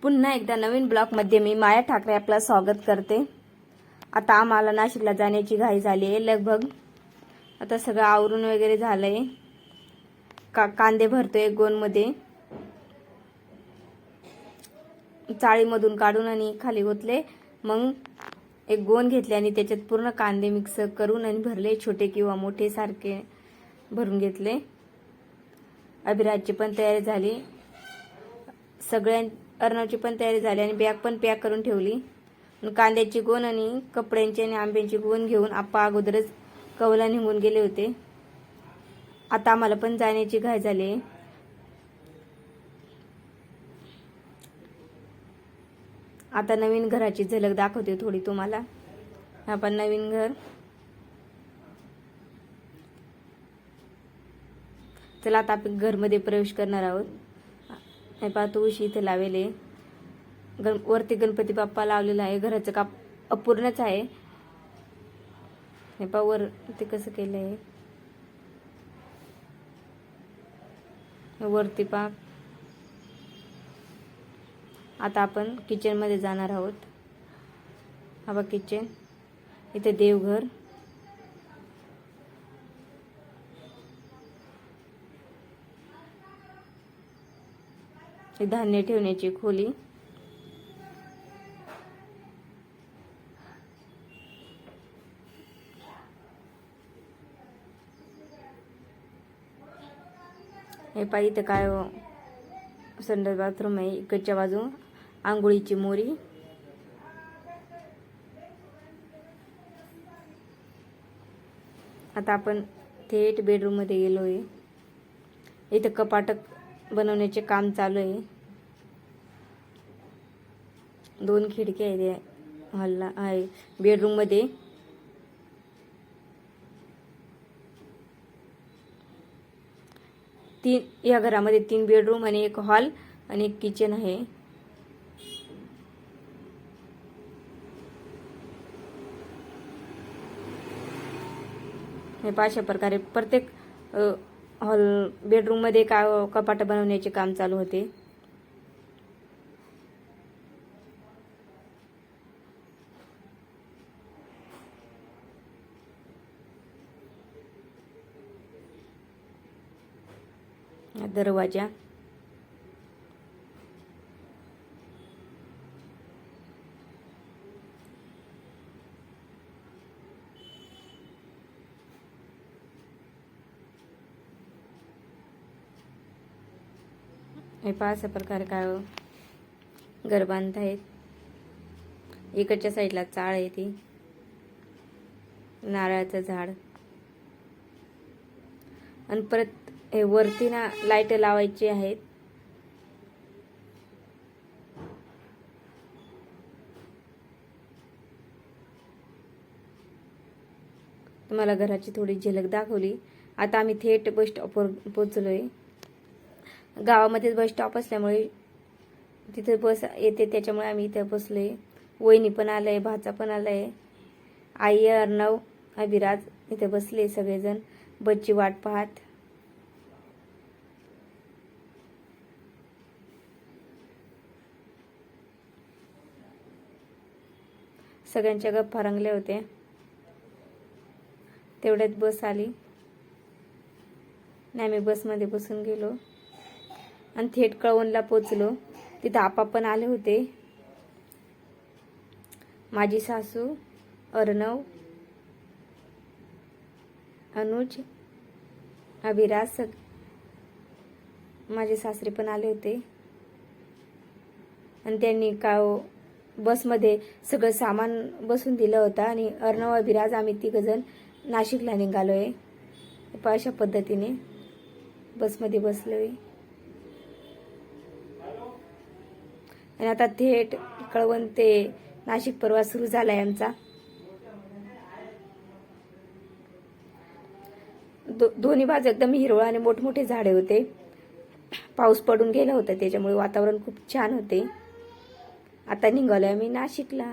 पुन्हा एकदा नवीन ब्लॉगमध्ये मी माया ठाकरे आपलं स्वागत करते। आता आम्हाला नाशिकला जाण्याची घाई झाली आहे। लगभग आता सगळं आवरून वगैरे झालंय। कांदे भरतोय गोणमध्ये, चाळीमधून काढून आणि खाली ओतले। मग एक गोण घेतले आणि त्याच्यात पूर्ण कांदे मिक्स करून आणि भरले, छोटे किंवा मोठे सारखे भरून घेतले। अभिराजची पण तयारी झाली, अर्णवची पण तयारी झाली आणि बॅग पण पॅक करून ठेवली। कांद्याची गोण आणि कपड्यांची आणि आंब्याची गोण घेऊन आप्पा अगोदरच कवला निघून गेले होते। आता आम्हाला पण जाण्याची घाई झाली। आता नवीन घराची झलक दाखवते थोडी तुम्हाला। आपण नवीन घर, चला आता आपण घरमध्ये प्रवेश करणार आहोत। हे पहा, तुळशी इथे लावले, वरती गणपती बाप्पा लावलेला आहे। घराचं काम अपूर्णच आहे। हे पहा वर ते कसं केलंय, वरती पहा। आता आपण किचन मध्ये जाणार आहोत। हा बघा किचन, इथे देवघर, धान्य ठेवण्याची खोली, हे पाहिजे इथं काय संडास बाथरूम आहे। इकडच्या बाजू आंघोळीची मोरी, आता आपण थेट बेडरूम मध्ये गेलोय। इथं कपाट बनवण्याचे काम चालू आहे। 2 खिडक्या आहेत हॉलला आहे बेडरूम मध्ये। या घरामध्ये 3 बेडरूम आणि 1 हॉल आणि 1 किचन आहे। हे अशा प्रकारे प्रत्येक हॉल बेडरूम मध्ये कपाट बनवण्याचे काम चालू होते। दरवाजा, हे पहा अशा प्रकारे काय घर बांधत आहेत। इकडच्या साईडला चाळ आहे, ती नारळाचं झाड, आणि परत हे वरती ना लाईट लावायची आहेत। तुम्हाला घराची थोडी झलक दाखवली। आता आम्ही थेट बस स्टॉपवर पोहोचलोय। गावामध्ये बस स्टॉप असल्यामुळे तिथे बस येते, त्याच्यामुळे आम्ही इथे बसलोय। वहिनी पण आलंय, भाचा पण आलाय, आई, अर्णव, अभिराज इथे बसले सगळेजण बसची वाट पाहत। सगळ्यांच्या गप्पा रंगल्या होत्या। तेवढ्यात बस आली आणि आम्ही बसमध्ये बसून गेलो आणि थेट कळवणला पोचलो। तिथं आप्पा पण आले होते, माझी सासू, अर्णव, अनुज, अभिराज, माझे सासरे पण आले होते। आणि त्यांनी बसमध्ये सगळं सामान बसून दिलं होतं आणि अर्णव, अभिराज आम्ही 3 जण नाशिकला निघालोय। अशा पद्धतीने बसमध्ये बसलोय आणि आता थेट कळवण ते नाशिक प्रवास सुरू झालाय आमचा। दोन्ही बाजू एकदम हिरवळ आणि मोठमोठे झाडे होते। पाऊस पडून गेला होता, त्याच्यामुळे वातावरण खूप छान होते। आता निघालोय आम्ही नाशिकला।